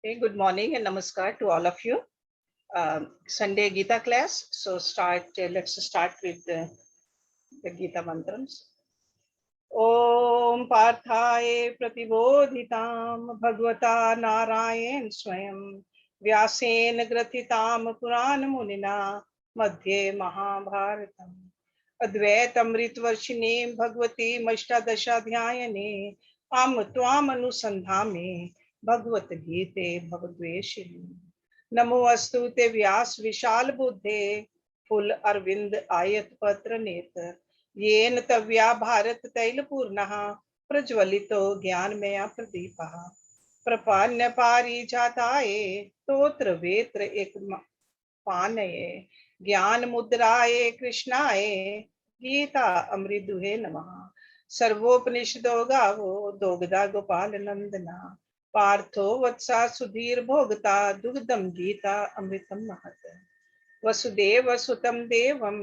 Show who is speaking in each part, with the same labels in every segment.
Speaker 1: Okay, good morning and namaskar to all of you. Sunday Gita class. So let's start with the Gita mantrams. Om Parthaye Pratibodhitam Bhagavata Narayan Swayam Vyasen Grathitam Puran Munina Madhye Mahabharatam Advaitam Ritvarshine Bhagavati Mashtadashadhyayane Am Tvam Anusandhame Bhagavad Gita Bhagavadveshini Namo Astute Vyas Vishal Buddhe Full Arvind Ayat Patra Netar येन तव्या भारत तैलपूर्णः प्रज्वलितो ज्ञानमया प्रदीपः प्रपन्न पारिजाताये स्तोत्र वेत्र एक पानये ज्ञान मुद्राये कृष्णाय गीता अमृतदुहे नमः सर्वोपनिषदो गावो दोग्धा गोपाल नंदना पार्थो वत्सा सुधीर भोगता दुग्धम गीता अमृतम महत् वसुदेव सुतम देवम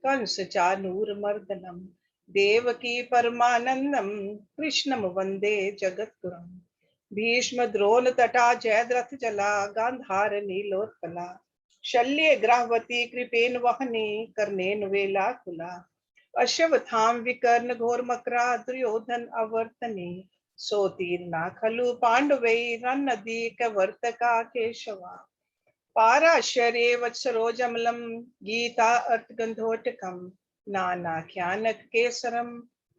Speaker 1: कंस चानूरमर्दनम देवकी परमानंदम कृष्णम वंदे जगद्गुरुम भीष्म द्रोण तटा जयद्रथ जला गांधार नीलोत्पला शल्य ग्राहवती कृपेन वहने कर्णेन वेलाकुला अश्वत्थाम विकर्ण घोर मकरा दुर्योधन अवर्तने सोतीर्णा खलु पांडवै रन्नदी कवर्तका केशवा पाराशरे वत्सरोजमलं गीता अर्थगंधोटकम नानाख्यानक केसरम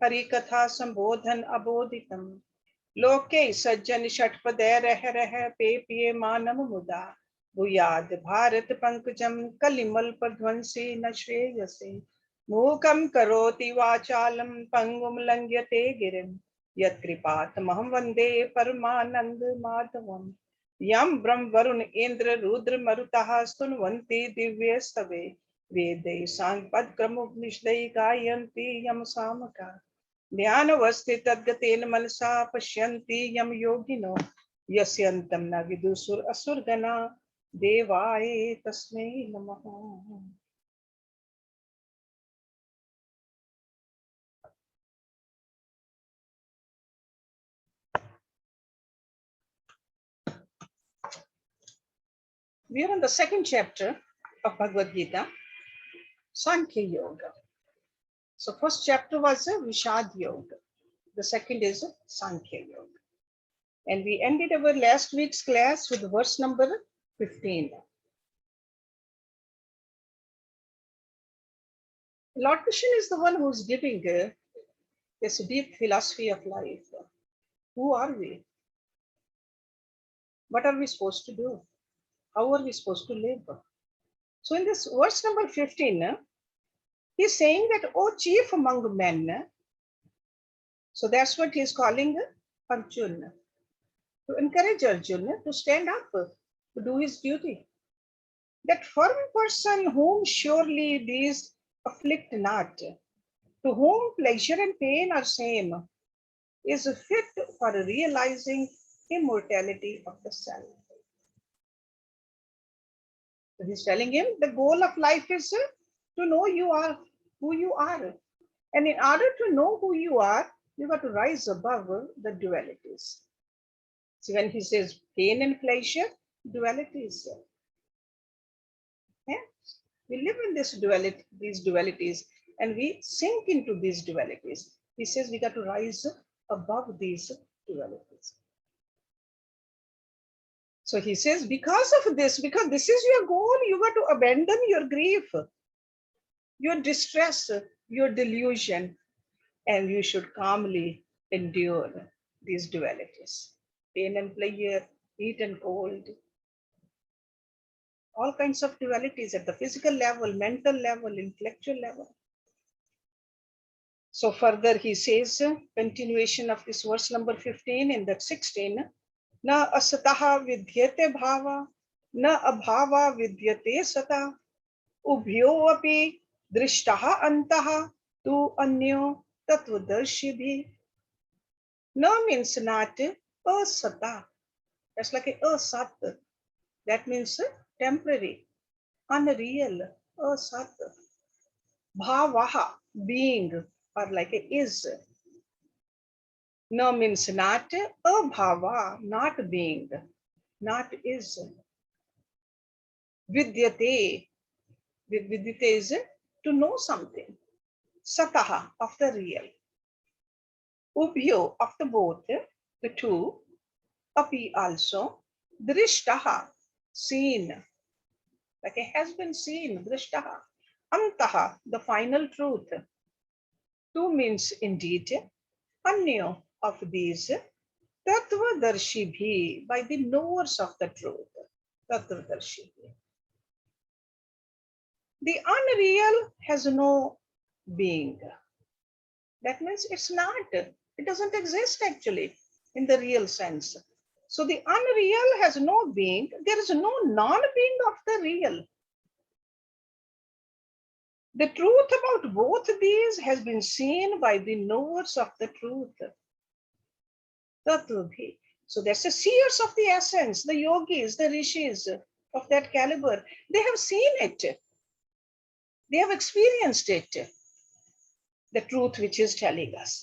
Speaker 1: हरिकथा संबोधन अबोधितम लोके सज्जन षटपदे रह पे पिये मानम मुदा भूयाद भारत पंकजम कलिमल प्रध्वंसी न श्रेयसे मूकं करोति वाचालं पंगुम लंघ्यते गिरिं यत्कृपातमहं वन्दे परमानंद माधवम् यम ब्रह्म वरुण इंद्र रुद्र मरुतः स्तुन्वन्ति दिव्य स्तवे वेदै सांपदक्रमुपनिषदै गायन्ति यम सामका ध्यानवस्थितद्गतेन मनसा पश्यन्ति यम योगिनो यस्यन्तं न विदुषुर असुरगणा देवाय तस्मै नमः. We are on the second chapter of Bhagavad Gita, Sankhya Yoga. So first chapter was a Vishad Yoga. The second is a Sankhya Yoga. And we ended our last week's class with verse number 15. Lord Krishna is the one who's giving this deep philosophy of life. Who are we? What are we supposed to do? How are we supposed to live? So in this verse number 15, he's saying that, oh chief among men. So that's what he's calling Arjuna. To encourage Arjuna to stand up, to do his duty. That firm person whom surely these afflict not, to whom pleasure and pain are same, is fit for realizing immortality of the self. So he's telling him the goal of life is to know you are who you are. And in order to know who you are, you got to rise above the dualities. See, when he says pain and pleasure, dualities. Yeah? We live in this duality, these dualities, and we sink into these dualities. He says we got to rise above these dualities. So he says, because of this, because this is your goal, you got to abandon your grief, your distress, your delusion, and you should calmly endure these dualities. Pain and pleasure, heat and cold, all kinds of dualities at the physical level, mental level, intellectual level. So further he says, continuation of this verse number 15 in that 16, na asataha vidyate bhava, na abhava vidyate sata, ubhyo api drishtaha antaha tu anyo tattvadarshibhi. Na means not asata. That's like a asat. That means temporary, unreal, asat. Bhavaha, being, or like a is. No means not, abhava, not being. not is. Vidyate. Vidyate is to know something. Sataha, of the real. Ubhyo, of the both, the two. Api, also. Drishtaha, seen. Like it has been seen. Drishtaha. Antaha, the final truth. Two means indeed. Anyo, of these. Tattvadarshi bhi, by the knowers of the truth. Tattvadarshi bhi. The unreal has no being. That means it's not. It doesn't exist actually in the real sense. So the unreal has no being. There is no non-being of the real. The truth about both these has been seen by the knowers of the truth. Tattva. So that's the seers of the essence, the yogis, the rishis of that caliber. They have seen it. They have experienced it. The truth which is telling us.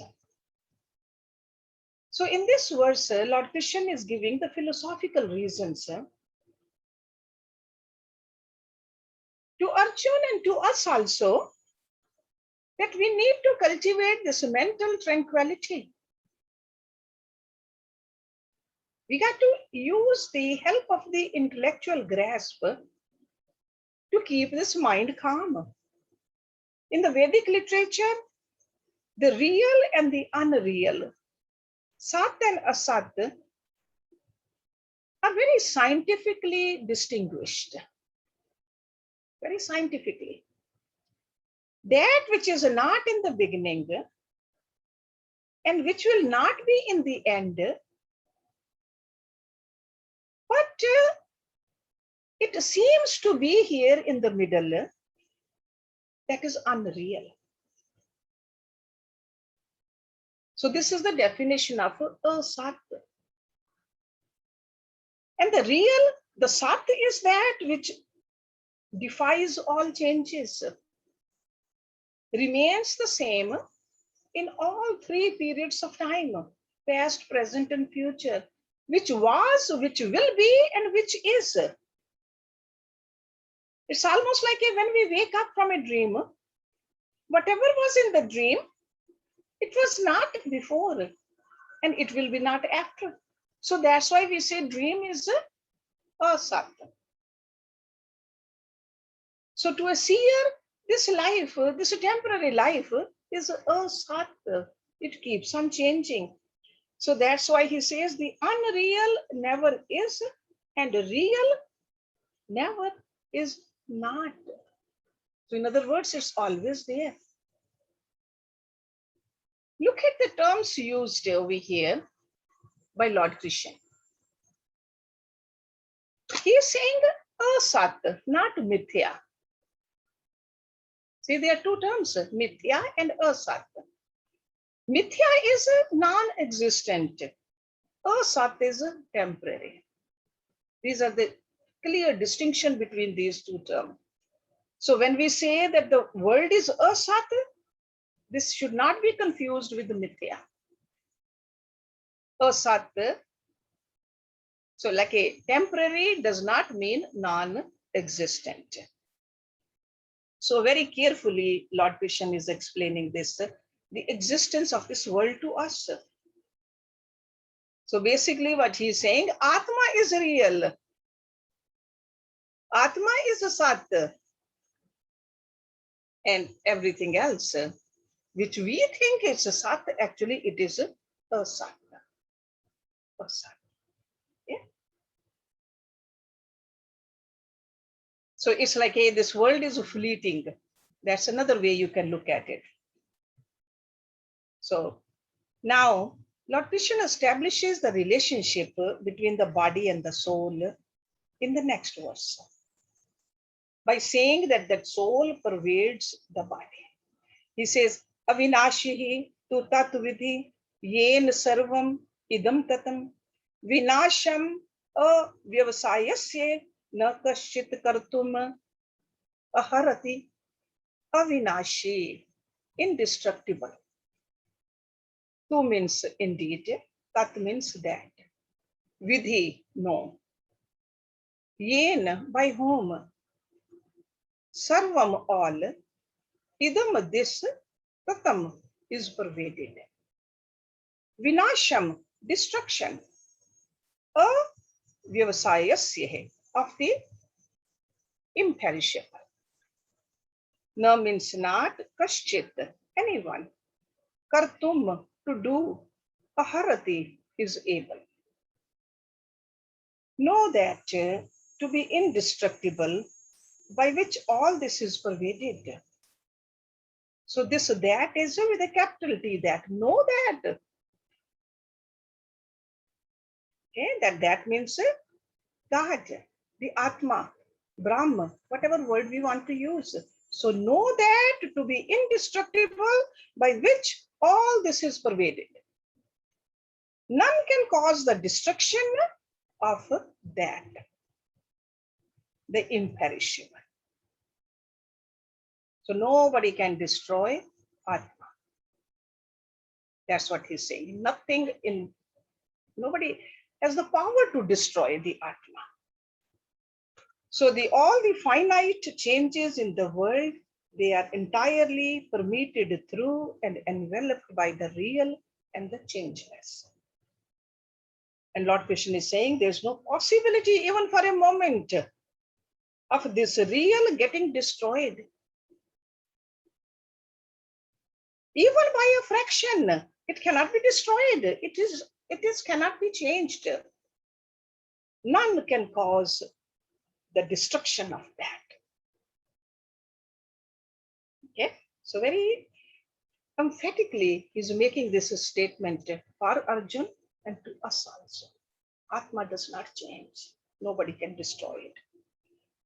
Speaker 1: So in this verse, Lord Krishna is giving the philosophical reasons to Arjuna and to us also that we need to cultivate this mental tranquility. We got to use the help of the intellectual grasp to keep this mind calm. In the Vedic literature, the real and the unreal, Sat and Asat, are very scientifically distinguished. Very scientifically. That which is not in the beginning and which will not be in the end, but it seems to be here in the middle, that is unreal. So this is the definition of Asat. And the real, the Sat is that which defies all changes, remains the same in all three periods of time, past, present, and future, which was, which will be, and which is. It's almost like when we wake up from a dream, whatever was in the dream, it was not before, and it will be not after. So that's why we say dream is a Sat. So to a seer, this life, this temporary life is a Sat. It keeps on changing. So that's why he says the unreal never is and the real never is not. So in other words, it's always there. Look at the terms used over here by Lord Krishna. He is saying asat, not mithya. See, there are two terms, mithya and asat. Mithya is non-existent. Asat is temporary. These are the clear distinction between these two terms. So when we say that the world is asat, this should not be confused with the mithya. Asat, so like a temporary does not mean non-existent. So very carefully, Lord Krishna is explaining this, the existence of this world to us. So basically what he's saying, Atma is real. Atma is a Sat. And everything else, which we think is a Sat, actually it is a Sat. A Sat. Yeah. So it's like, hey, this world is fleeting. That's another way you can look at it. So now, Lord Krishna establishes the relationship between the body and the soul in the next verse by saying that that soul pervades the body. He says, Avinashihi tu tat vidhi yen sarvam idam tatam vinasham avyavasayasya na kaschit kartum aharati avinashi, indestructible. Tu means indeed, tat means that. Vidhi, no. Yen, by whom, sarvam, all, idam, this, tatam, is pervaded. Vinasham, destruction, a vyavasayasya hai, of the imperishable. Na means not, kaschit, anyone. Kartum, to do, aharati, is able. Know that to be indestructible, by which all this is pervaded. So this that is with a capital T, that. Know that. Okay, that means God, the Atma, Brahma, whatever word we want to use. So know that to be indestructible, by which all this is pervaded. None can cause the destruction of that, the imperishable. So nobody can destroy Atma. That's what he's saying. Nobody has the power to destroy the Atma. So all the finite changes in the world, they are entirely permeated through and enveloped by the real and the changeless. And Lord Krishna is saying there's no possibility even for a moment of this real getting destroyed. Even by a fraction, it cannot be destroyed. It cannot be changed. None can cause the destruction of that. Okay, so very emphatically he's making this statement for Arjun and to us also. Atma does not change. Nobody can destroy it.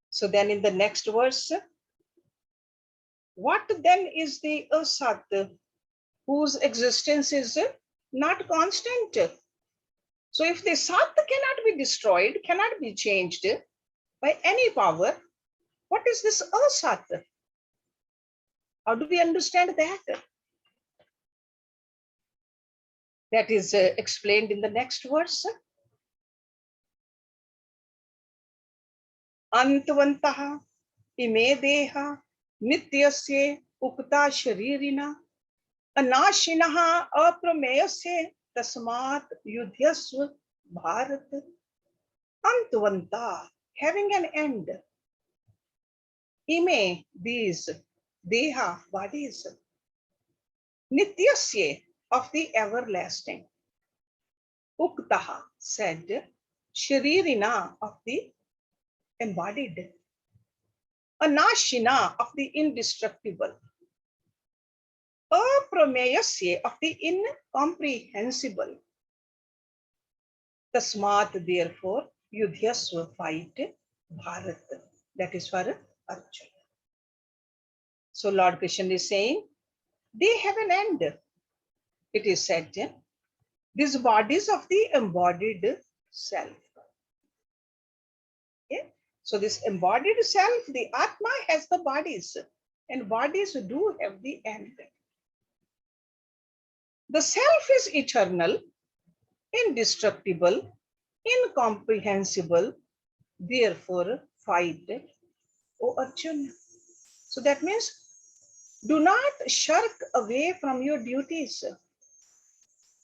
Speaker 1: So then in the next verse, what then is the Asat whose existence is not constant? So if the Sat cannot be destroyed, cannot be changed by any power, what is this Asat? How do we understand that? That is explained in the next verse. Antvantaha ime deha nityasya ukta sharirina anashinaha aprameyasya tasmat yudhyasva bharat. Antvanta, having an end. Ime, these, deha, bodies. Nityasya, of the everlasting. Uktaha, said. Sharirina, of the embodied. Anashina, of the indestructible. Aprameyasya, of the incomprehensible. Tasmat, therefore, yudhyasva, fight, bharat. That is for Arjuna. So Lord Krishna is saying, they have an end. It is said, these bodies of the embodied self. Okay? So this embodied self, the Atma has the bodies, and bodies do have the end. The self is eternal, indestructible, incomprehensible. Therefore, fight, O Arjuna. So that means, do not shirk away from your duties,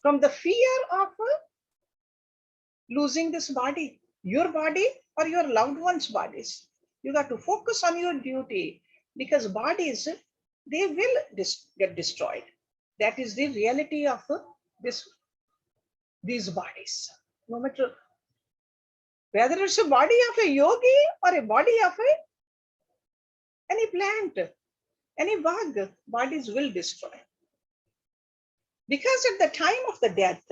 Speaker 1: from the fear of losing this body, your body or your loved ones' bodies. You got to focus on your duty, because bodies, they will get destroyed. That is the reality of these bodies. No matter whether it's a body of a yogi or a body of any plant, any bug, bodies will destroy. Because at the time of the death,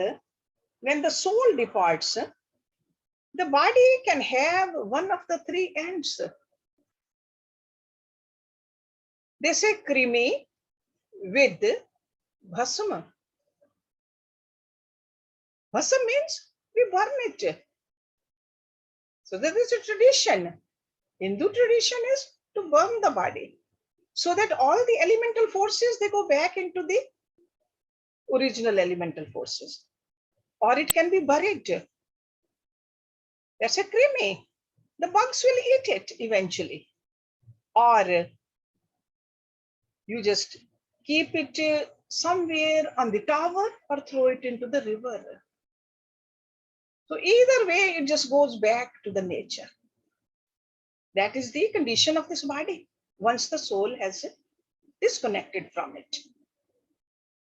Speaker 1: when the soul departs, the body can have one of the three ends. They say krimi with bhasma. Bhasma means we burn it. So there is a tradition. Hindu tradition is to burn the body, so that all the elemental forces, they go back into the original elemental forces. Or it can be buried. That's a krimi. the bugs will eat it eventually. Or you just keep it somewhere on the tower or throw it into the river. So either way, it just goes back to the nature. That is the condition of this body once the soul has disconnected from it.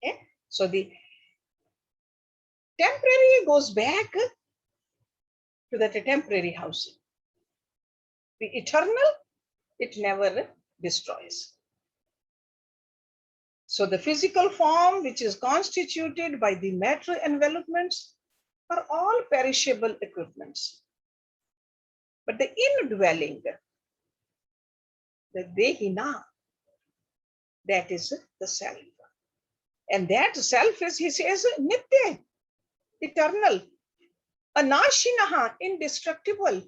Speaker 1: Okay? So the temporary goes back to that temporary housing. The eternal, it never destroys. So the physical form, which is constituted by the matter envelopments, are all perishable equipments. But the indwelling, the Dehina, that is the self. And that self is, he says, Nitya, eternal, Anashinaha, indestructible,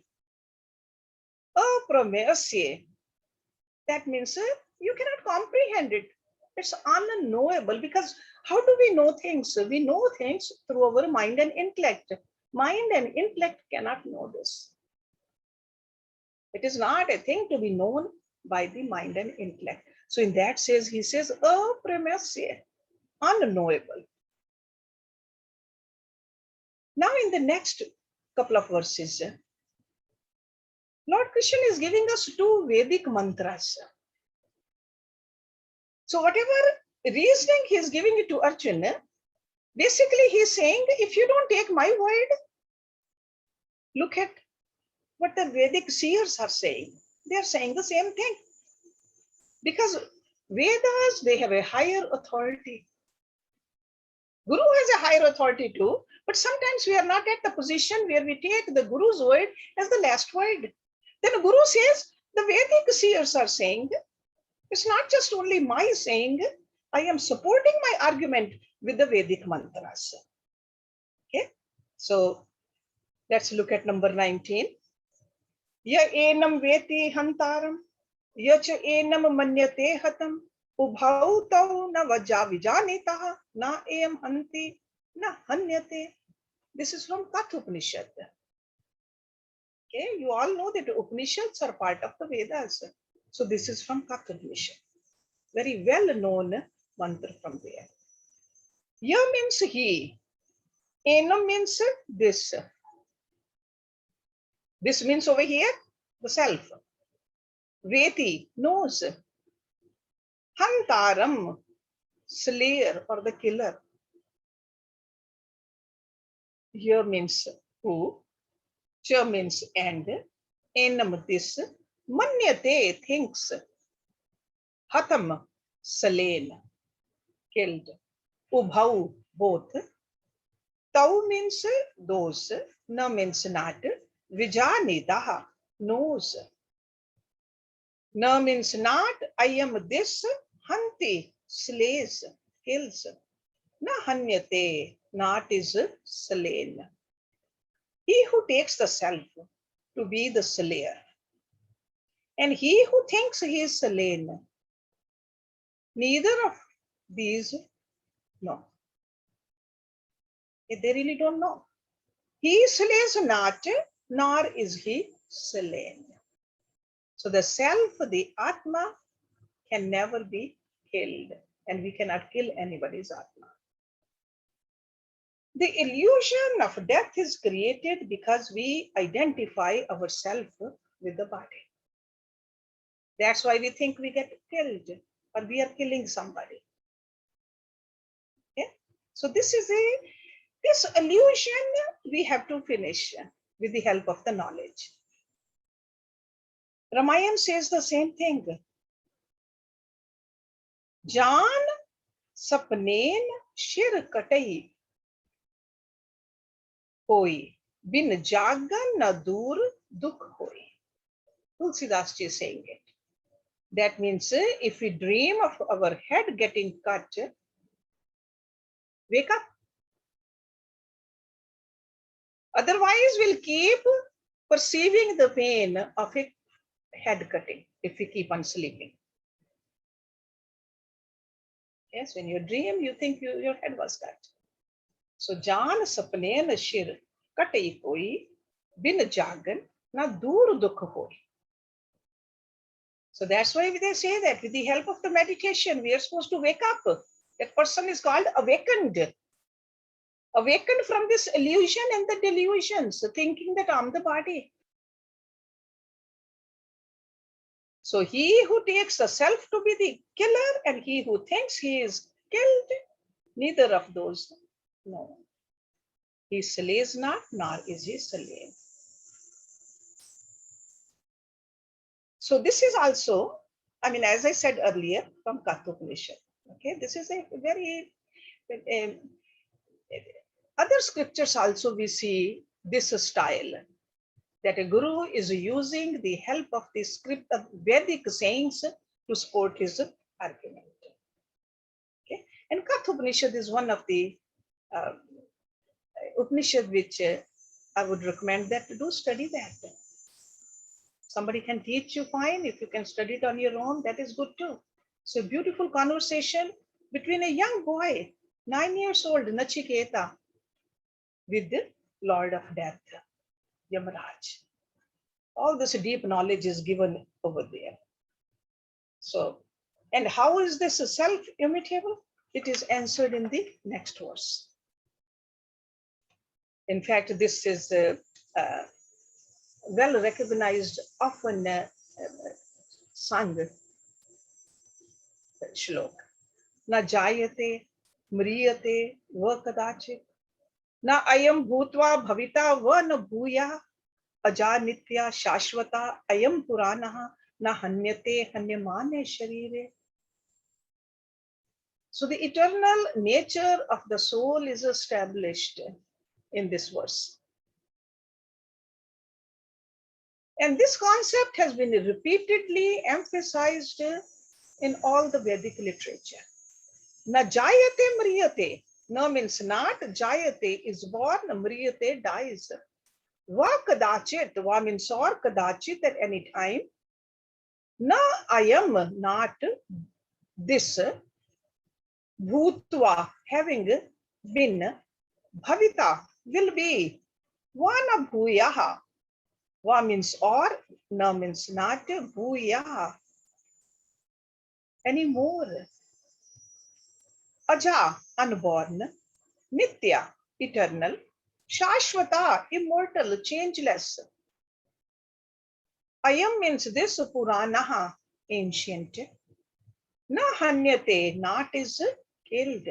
Speaker 1: Apramesya. That means you cannot comprehend it. It's unknowable, because how do we know things? We know things through our mind and intellect. Mind and intellect cannot know this. It is not a thing to be known by the mind and intellect. So in that says, he says, Apramasya, unknowable. Now in the next couple of verses, Lord Krishna is giving us two Vedic mantras. So whatever reasoning he is giving it to Arjuna, basically he is saying, if you don't take my word, look at what the Vedic seers are saying. They are saying the same thing. Because Vedas, they have a higher authority. Guru has a higher authority too, but sometimes we are not at the position where we take the Guru's word as the last word. Then the Guru says, the Vedic seers are saying, it's not just only my saying, I am supporting my argument with the Vedic mantras. Okay, so let's look at number 19. Ya enam veti hantaram, ya cha enam manyate hatam, ubhau tau na vajavijanitaha, na em hanti, na hanyate. This is from Katha Upanishad. Okay, you all know that Upanishads are part of the Vedas. So this is from Katha Upanishad. Very well known mantra from there. Ya means he. Enam means this. This means over here, the self. Veti, knows. Hantaram, slayer or the killer. Here means who. Cha means and. Enam, this. Manyate, thinks. Hatam, slain, killed. Ubhau, both. Tau means those. Na means not. Vijanitaha, knows. Na means not. I am this. Hanti, slays, kills. Na hanyate, not is slain. He who takes the self to be the slayer, and he who thinks he is slain, neither of these know. They really don't know. He slays not, nor is he slain. So the self, the Atma, can never be killed, and we cannot kill anybody's Atma. The illusion of death is created because we identify ourselves with the body. That's why we think we get killed or we are killing somebody. Okay? So this illusion we have to finish with the help of the knowledge. Ramayana says the same thing. Jaan sapnen shir katai koi, bin jagan na dur dukh hoi. Tulsidas ji is saying it. That means if we dream of our head getting cut, wake up. Otherwise, we'll keep perceiving the pain of a head cutting if we keep on sleeping. Yes, when you dream, you think your head was cut. So, Jaan sapne na shir katai koi bin jagan na dur dukh hoy. So that's why they say that with the help of the meditation, we are supposed to wake up. That person is called awakened. Awakened from this illusion and the delusions, thinking that I'm the body. So he who takes the self to be the killer and he who thinks he is killed, neither of those, no. He slays not, nor is he slain. So this is also, I mean, as I said earlier, from Kathopanishad. Okay, this is a very, other scriptures also we see this style, that a guru is using the help of the script of Vedic sayings to support his argument. Okay, and Kathopanishad is one of the uh, Upanishad which I would recommend that to do study that. Somebody can teach you, fine. If you can study it on your own, that is good too. So beautiful conversation between a young boy, 9 years old, Nachiketa, with the Lord of Death, Yamaraj. All this deep knowledge is given over there. So, and how is this self-immutable? It is answered in the next verse. In fact, this is well recognized, often sung shlok. Na jayate, mriyate, va kadachit. Na ayam bhutva bhavita va na bhuya. Aja nitya shashvata ayam puranaha na hanyate hanyamane sharire. So the eternal nature of the soul is established in this verse. And this concept has been repeatedly emphasized in all the Vedic literature. Na jayate mriyate. No means not, jayate is born, mriyate dies. Va kadachit, va means or kadachit at any time. Na ayam, not this, bhutva, having been, bhavita, will be, vana bhuyaha. Va means or, na means not, bhuyaha. Anymore. Aja, unborn. Nitya, eternal. Shashvata, immortal, changeless. Ayam means this, puranaha, ancient. Na hanyate, not is killed.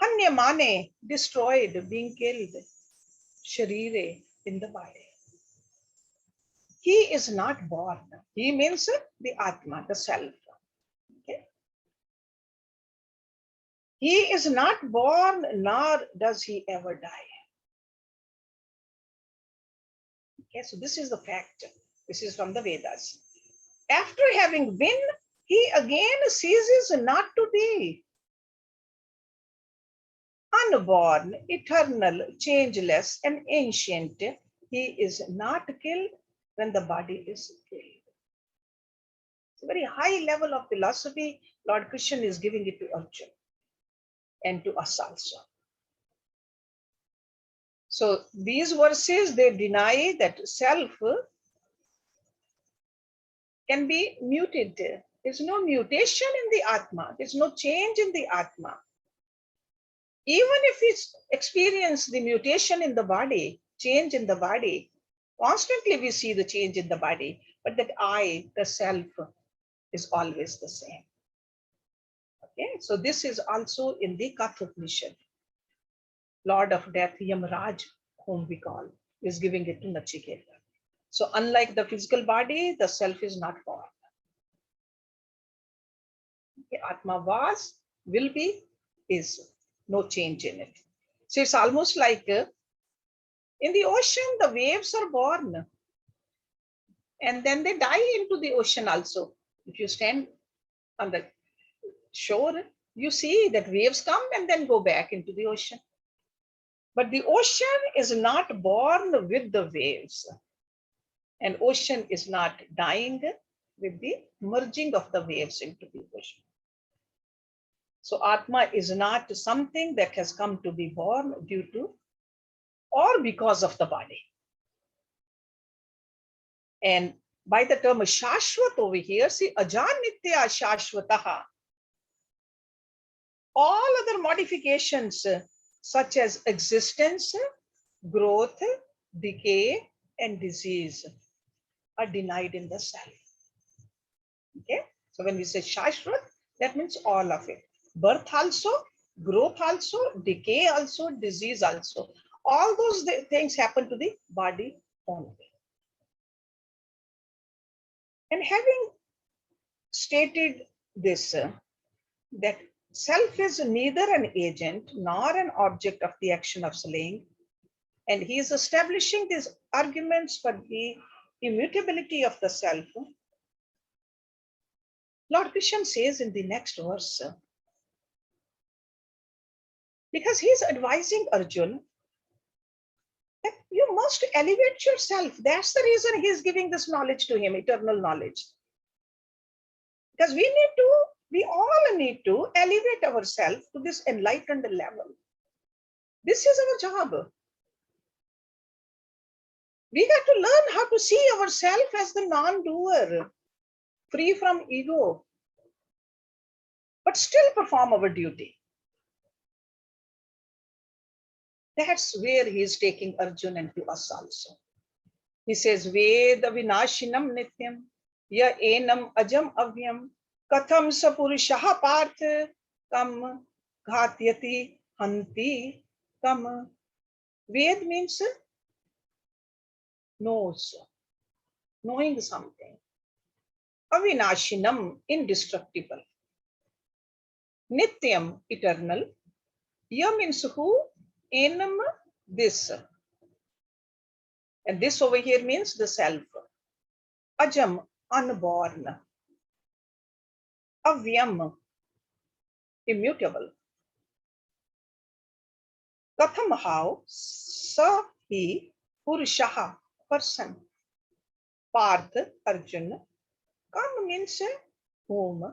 Speaker 1: Hanyamane, destroyed, being killed. Sharire, in the body. He is not born. He means the Atma, the self. Okay? He is not born, nor does he ever die. Okay, so this is the fact. This is from the Vedas. After having been, he again ceases not to be. Unborn, eternal, changeless, and ancient, he is not killed when the body is killed. It's a very high level of philosophy Lord Krishna is giving it to Arjuna and to us also. So these verses, they deny that self can be muted. There's no mutation in the Atma. There's no change in the Atma. Even if we experience the mutation in the body, change in the body, constantly we see the change in the body, but that I, the self, is always the same. Okay, so this is also in the Kathopanishad. Lord of Death, Yamaraj, whom we call, is giving it to Nachiketa. So unlike the physical body, the self is not born. Okay, Atma was, will be, is. No change in it. So it's almost like in the ocean, the waves are born and then they die into the ocean also. If you stand on the shore, you see that waves come and then go back into the ocean. But the ocean is not born with the waves. And ocean is not dying with the merging of the waves into the ocean. So Atma is not something that has come to be born due to or because of the body. And by the term Shashvat over here, see, Ajanitya Shashvataha. All other modifications, such as existence, growth, decay, and disease, are denied in the self. Okay? So when we say Shashvat, that means all of it. Birth also, growth also, decay also, disease also. All those things happen to the body only. And having stated this, that self is neither an agent nor an object of the action of slaying, and he is establishing these arguments for the immutability of the self. Lord Krishna says in the next verse, because he is advising Arjun that you must elevate yourself. That's the reason he is giving this knowledge to him, eternal knowledge. Because we all need to elevate ourselves to this enlightened level. This is our job. We got to learn how to see ourselves as the non-doer, free from ego, but still perform our duty. That's where he is taking Arjun and to us also. He says, Veda vinashinam nityam, ya enam ajam avyam, katham sapurushaha parth, kam ghatyati hanti kam. Ved means knows, knowing something. Avinashinam, indestructible. Nityam, eternal. Ya means who? Enam, this. And this over here means the self. Ajam, unborn. Avyam, immutable. Katham, how? Sa, he, Purushaha, person. Parth, Arjun. Kam means whom.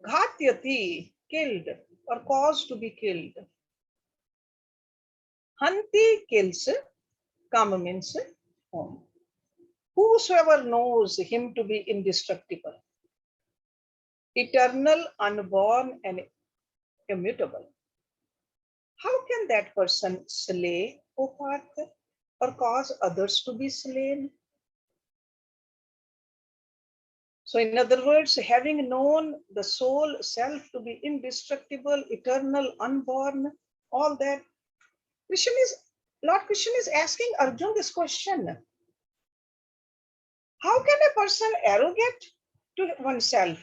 Speaker 1: Ghatyati, killed or caused to be killed. Hanti kills. Kam means whom. Whosoever knows him to be indestructible, eternal, unborn, and immutable. How can that person slay, O Parth, or cause others to be slain? So in other words, having known the soul self to be indestructible, eternal, unborn, all that, Lord Krishna is asking Arjun this question. How can a person arrogate to oneself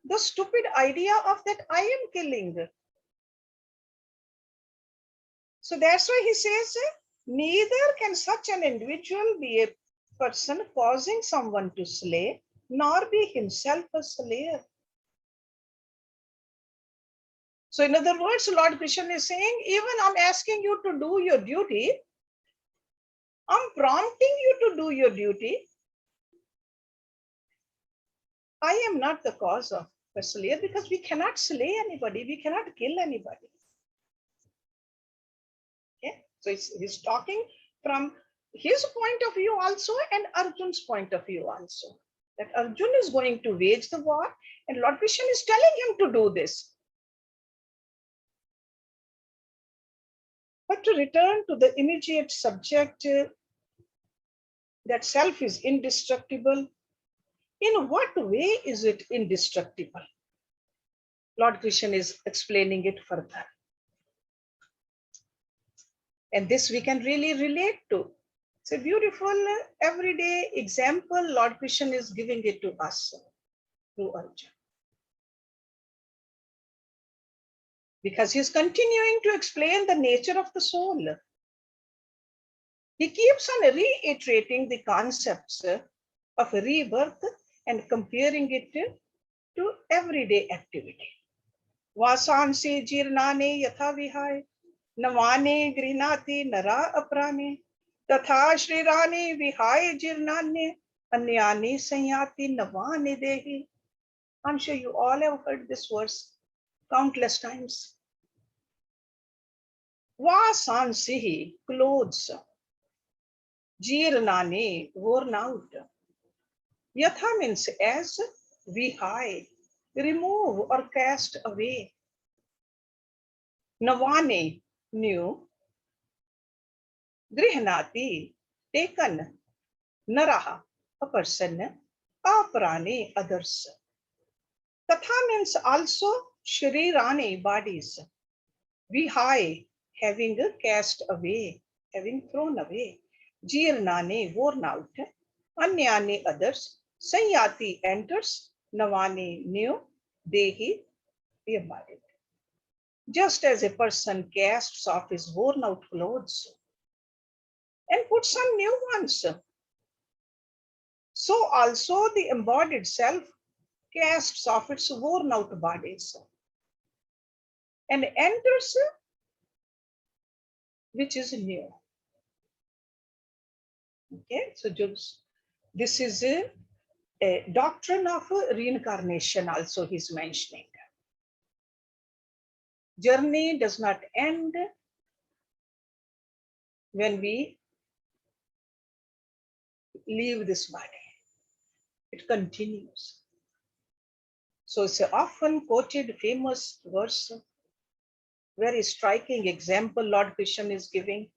Speaker 1: the stupid idea of that I am killing? So that's why he says, neither can such an individual be a person causing someone to slay, nor be himself a slayer. So in other words, Lord Krishna is saying, even I'm asking you to do your duty, I'm prompting you to do your duty. I am not the cause of the slayer, because we cannot slay anybody, we cannot kill anybody. Okay? So he's talking from his point of view also and Arjun's point of view also. That Arjun is going to wage the war and Lord Krishna is telling him to do this. But to return to the immediate subject, that self is indestructible. In what way is it indestructible? Lord Krishna is explaining it further. And this we can really relate to. It's a beautiful everyday example. Lord Krishna is giving it to us through Arjun. Because he's continuing to explain the nature of the soul. He keeps on reiterating the concepts of rebirth and comparing it to everyday activity. Vasansi jirnane yatha vihai, navane grinati nara aprane, tatha shrirane vihai jirnane, anyani sanyati navane dehi. I'm sure you all have heard this verse countless times. Vasansihi, clothes. Jirnane, worn out. Yatha means as, vihai, remove or cast away. Navane, new. Grihnati, taken. Naraha, a person. Aparani, others. Tatha means also sharirani, bodies. Vihai, having cast away, having thrown away. Jirnani, worn out. Anyani, others. Sanyati, enters. Navani, new. Dehi, embodied. Just as a person casts off his worn out clothes and puts on new ones, so also the embodied self casts off its worn out bodies and enters which is new. Okay, so this is a doctrine of reincarnation, also he's mentioning. Journey does not end when we leave this body, it continues. So it's an often quoted famous verse, very striking example Lord Krishna is giving,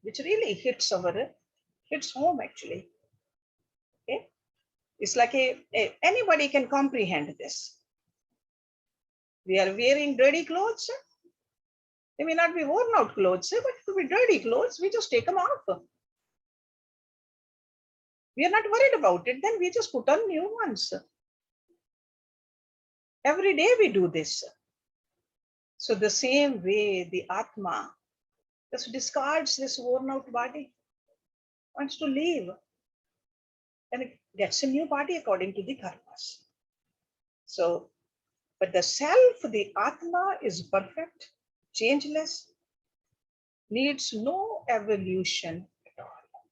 Speaker 1: which really hits home actually. Okay, it's like anybody can comprehend this. We are wearing dirty clothes. They may not be worn out clothes, but it could be dirty clothes. We just take them off. We are not worried about it. Then we just put on new ones. Every day we do this. So the same way the Atma just discards this worn out body, wants to leave, and it gets a new body according to the karmas. So, but the self, the Atma, is perfect, changeless, needs no evolution at all.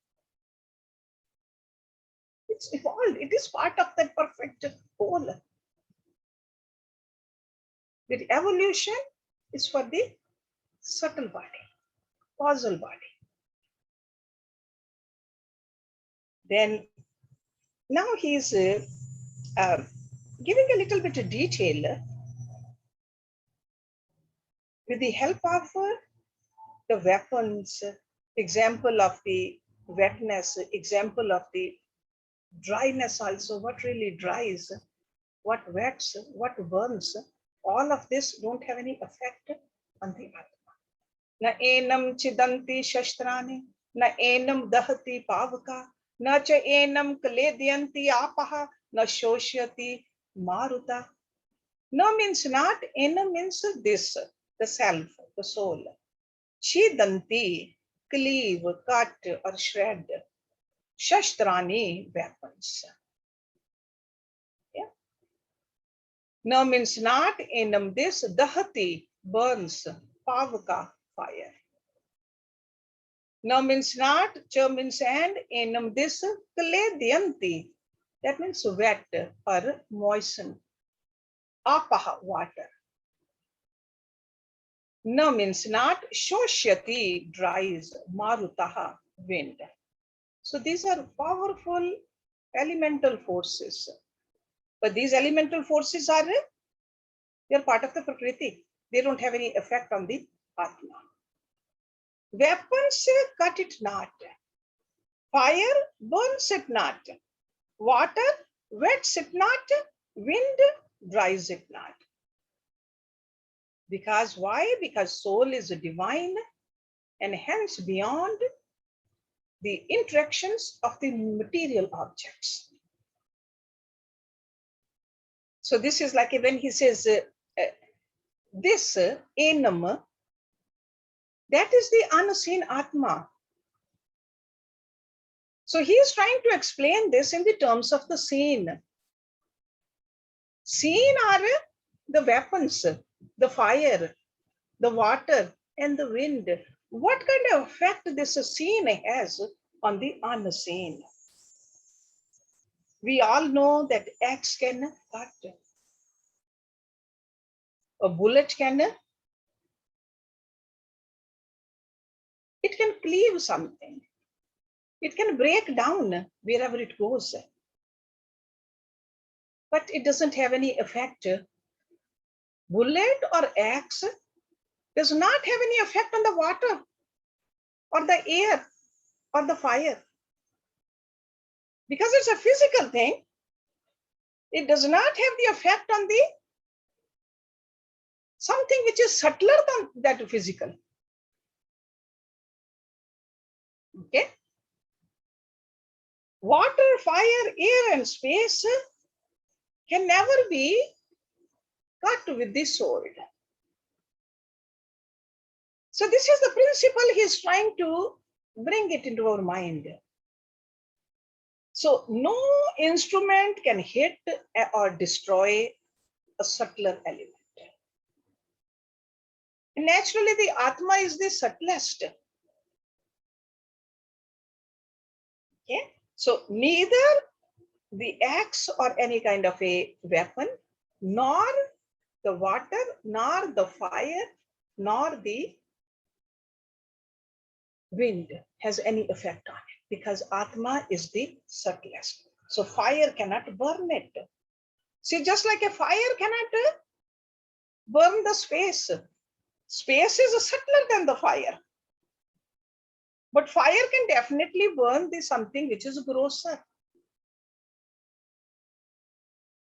Speaker 1: It's evolved. It is part of that perfect whole. The evolution is for the subtle body, causal body. Then now he is giving a little bit of detail with the help of the weapons, example of the wetness, example of the dryness also, what really dries, what wets, what burns, all of this don't have any effect on the Atma. Na enam chidanti shastrani, na enam dahati pavaka, na cha enam kaledyanti apaha, na shoshyati maruta. No means not, enam means this, the self, the soul. Chidanti, cleave, cut or shred. Shastrani, weapons. Yeah. No means not, enam this, dahati, burns, pavaka, fire. No means not, cha means and, enam this, kaledyanti, that means wet or moisten. Apaha, water. No means not, shoshyati, dries, marutaha, wind. So these are powerful elemental forces. But these elemental forces are, they're part of the Prakriti. They don't have any effect on the Atma. Weapons cut it not. Fire burns it not. Water wets it not. Wind dries it not. Because why? Because soul is divine and hence beyond the interactions of the material objects. So this is like when he says this enam, that is the unseen Atma. So he is trying to explain this in the terms of the seen. Seen are the weapons, the fire, the water, and the wind. What kind of effect this seen has on the unseen? We all know that axe can cut. A bullet can, it can cleave something. It can break down wherever it goes. but it doesn't have any effect. Bullet or axe does not have any effect on the water or the air or the fire. Because it's a physical thing, it does not have the effect on the something which is subtler than that physical. Okay? Water, fire, air, and space can never be cut with the sword. So this is the principle he's trying to bring it into our mind. So no instrument can hit or destroy a subtler element. Naturally, the Atma is the subtlest. Okay? So neither the axe or any kind of a weapon, nor the water, nor the fire, nor the wind has any effect on it, because Atma is the subtlest. So fire cannot burn it. See, just like a fire cannot burn the space. Space is subtler than the fire. But fire can definitely burn the something which is grosser.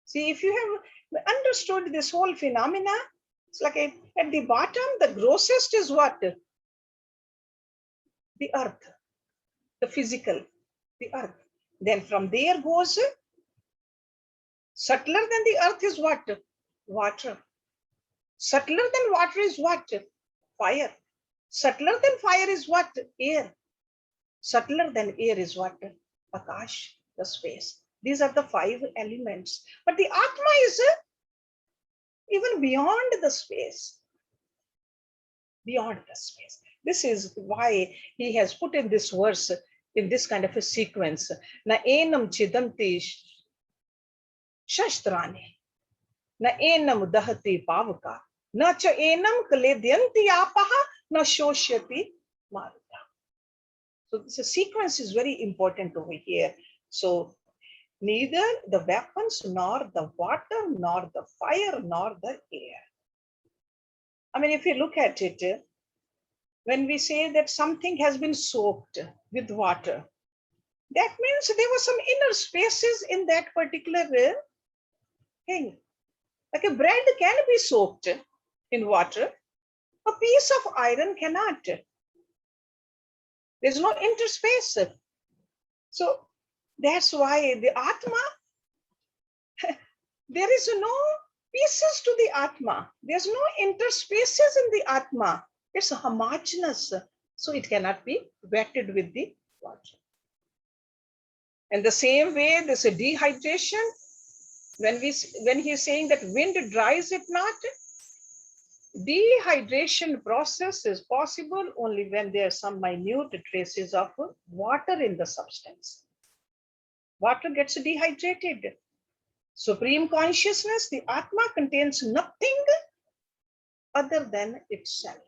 Speaker 1: See, if you have understood this whole phenomena, it's like at the bottom, the grossest is what? The earth, the physical, the earth. Then from there goes, subtler than the earth is what? Water. Subtler than water is what? Fire. Subtler than fire is what? Air. Subtler than air is what? Akash, the space. These are the 5 elements. But the Atma is even beyond the space. Beyond the space. This is why he has put in this verse in this kind of a sequence. Na enam chidanti shashtrani. Na enam dahati pavaka. Na cha enam kaledyanti apaha. Na shoshyati maruta. So this sequence is very important over here. So neither the weapons, nor the water, nor the fire, nor the air. I mean, if you look at it, when we say that something has been soaked with water, that means there were some inner spaces in that particular thing. Like a bread can be soaked in water, a piece of iron cannot. There's no interspace. So that's why the Atma, there is no pieces to the Atma. There's no interspaces in the Atma. It's homogeneous. So it cannot be wetted with the water. And the same way, there's a dehydration. When he's saying that wind dries it not, dehydration process is possible only when there are some minute traces of water in the substance. Water gets dehydrated. Supreme consciousness, the Atma, contains nothing other than itself.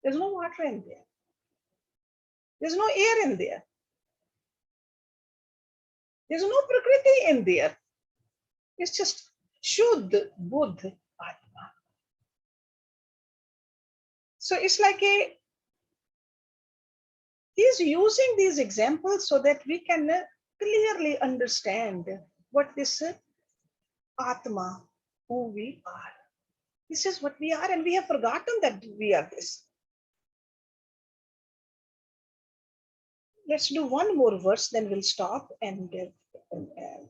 Speaker 1: There's no water in there. There's no air in there. There's no Prakriti in there. It's just Shuddha Buddha Atma. So it's like he's using these examples so that we can clearly understand what this Atma, who we are. This is what we are, and we have forgotten that we are this. Let's do one more verse, then we'll stop and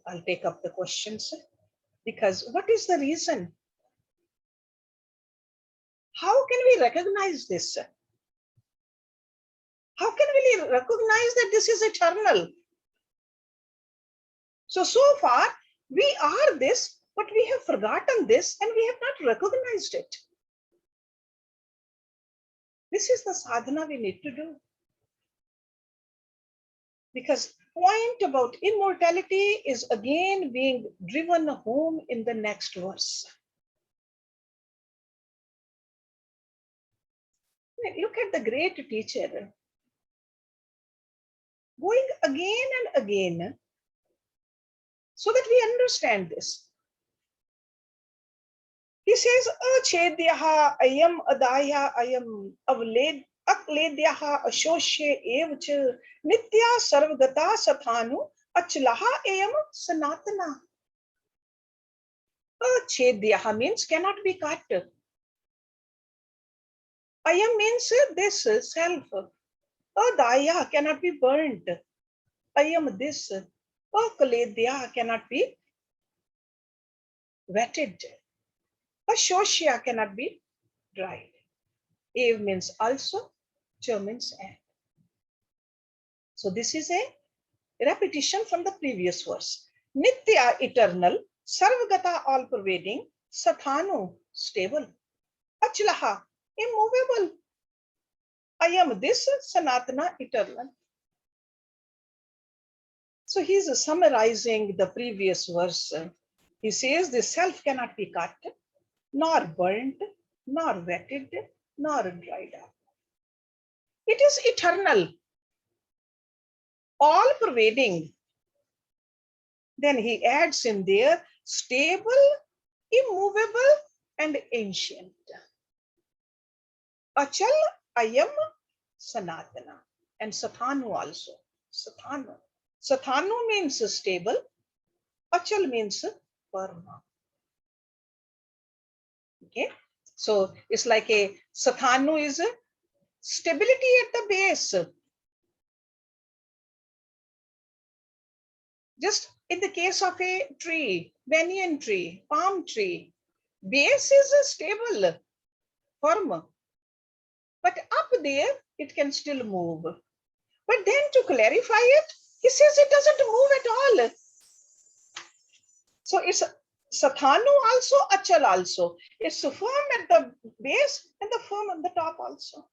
Speaker 1: I'll take up the questions. Because what is the reason? How can we recognize this? How can we recognize that this is eternal? So far, we are this, but we have forgotten this and we have not recognized it. This is the sadhana we need to do. Because point about immortality is again being driven home in the next verse. Look at the great teacher. Going again and again so that we understand this. He says, Achedyaha ayam adaya ayam akledyaha ashoshye evcha nitya sarvagata sathanu achlaha ayam sanatana. Achedyaha means cannot be cut. Ayam means this self. Adaya cannot be burnt. Ayam this. Akaledya cannot be wetted. Ashoshya cannot be dried. Ev means also, cha means and. So this is a repetition from the previous verse. Nitya, eternal. Sarvagata, all pervading. Sathanu, stable. Achlaha, immovable. Ayam, this. Sanatana, eternal. So he's summarizing the previous verse. He says the self cannot be cut, nor burnt, nor wetted, nor dried up. It is eternal, all pervading. Then he adds in there, stable, immovable, and ancient. Achal, ayam, sanatana. And sathanu also. Sathanu. Sathanu means stable. Achal means firm. Okay. So it's like a sathanu is a stability at the base. Just in the case of a tree, banyan tree, palm tree, base is stable, firm. But up there, it can still move. But then to clarify it, he says it doesn't move at all. So it's sathanu also, achal also. It's firm at the base and the firm at the top also.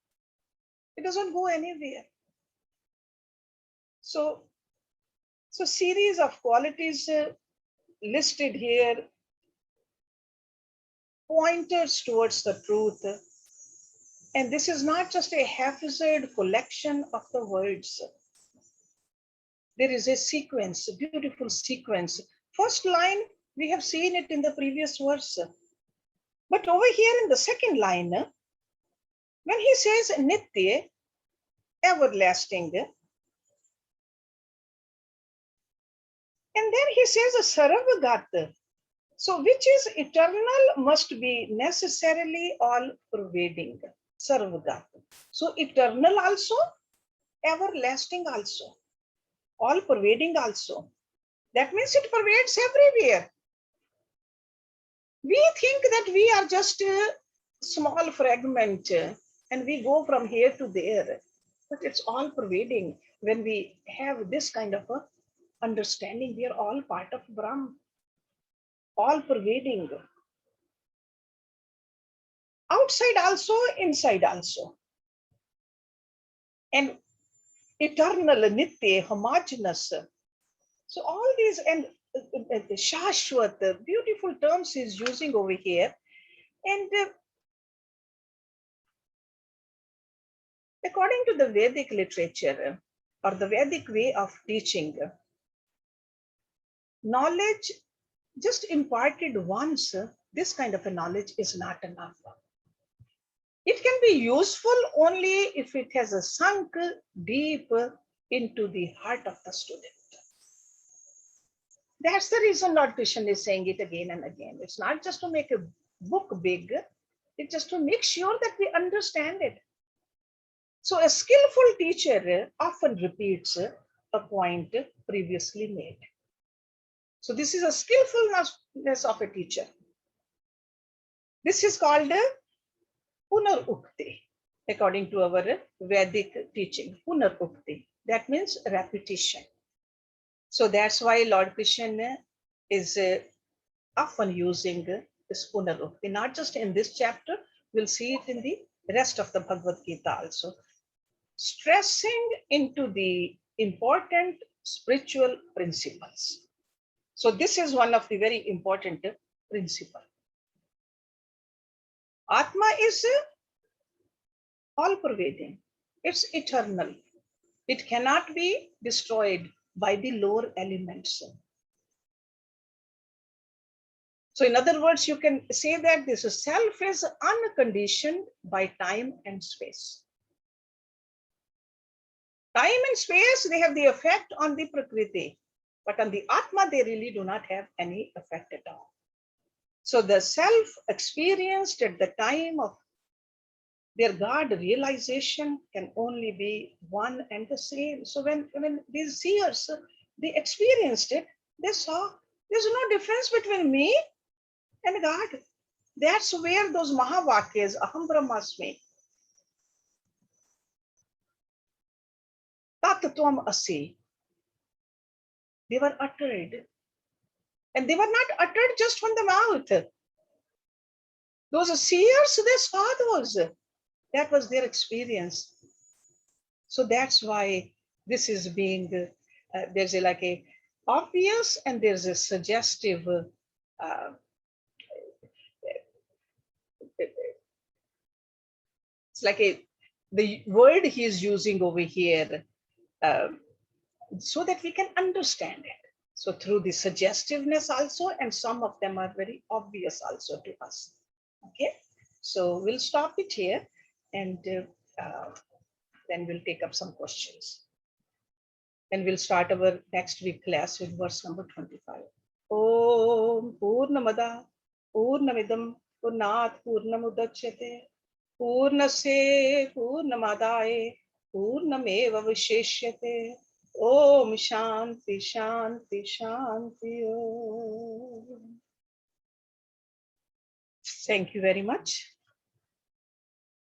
Speaker 1: It doesn't go anywhere. So series of qualities listed here, pointers towards the truth. And this is not just a haphazard collection of the words. There is a sequence, a beautiful sequence. First line, we have seen it in the previous verse. But over here in the second line, when he says nitya, everlasting, and then he says sarvagata. So which is eternal must be necessarily all pervading. Sarvagata. So eternal also, everlasting also, all pervading also. That means it pervades everywhere. We think that we are just a small fragment and we go from here to there, but it's all pervading. When we have this kind of a understanding, we are all part of Brahm, all pervading. Outside also, inside also. And eternal, nitya, homogeneous. So all these and shashwat, beautiful terms he's using over here. And according to the Vedic literature or the Vedic way of teaching, knowledge just imparted once, this kind of a knowledge is not enough. It can be useful only if it has sunk deep into the heart of the student. That's the reason Lord Krishna is saying it again and again. It's not just to make a book big, it's just to make sure that we understand it. So a skillful teacher often repeats a point previously made. So this is a skillfulness of a teacher. This is called Punar Ukti, according to our Vedic teaching. Punar Ukti. That means repetition. So that's why Lord Krishna is often using this Punar Ukti, not just in this chapter, we'll see it in the rest of the Bhagavad Gita also. Stressing into the important spiritual principles. So this is one of the very important principles. Atma is all-pervading. It's eternal. It cannot be destroyed by the lower elements. So in other words, you can say that this self is unconditioned by time and space. Time and space, they have the effect on the Prakriti, but on the Atma, they really do not have any effect at all. So the self experienced at the time of their God realization can only be one and the same. So when these seers, they experienced it, they saw there's no difference between me and God. That's where those Mahavakyas, Aham Brahmasmi, Tat Tvam Asi, they were uttered. And they were not uttered just from the mouth. Those seers, they saw those. That was their experience. So that's why this is being, there's like a obvious and there's a suggestive, it's like the word he is using over here, so that we can understand it. So through the suggestiveness also, and some of them are very obvious also to us. Okay, so we'll stop it here, and then we'll take up some questions. And we'll start our next week class with verse number 25. Om Purnamada Purnamidam Purnat Purnamudachyate Purnase Purnamadaye Purnameva Vishishyate. Om Shanti Shanti Shanti Om. Thank you very much.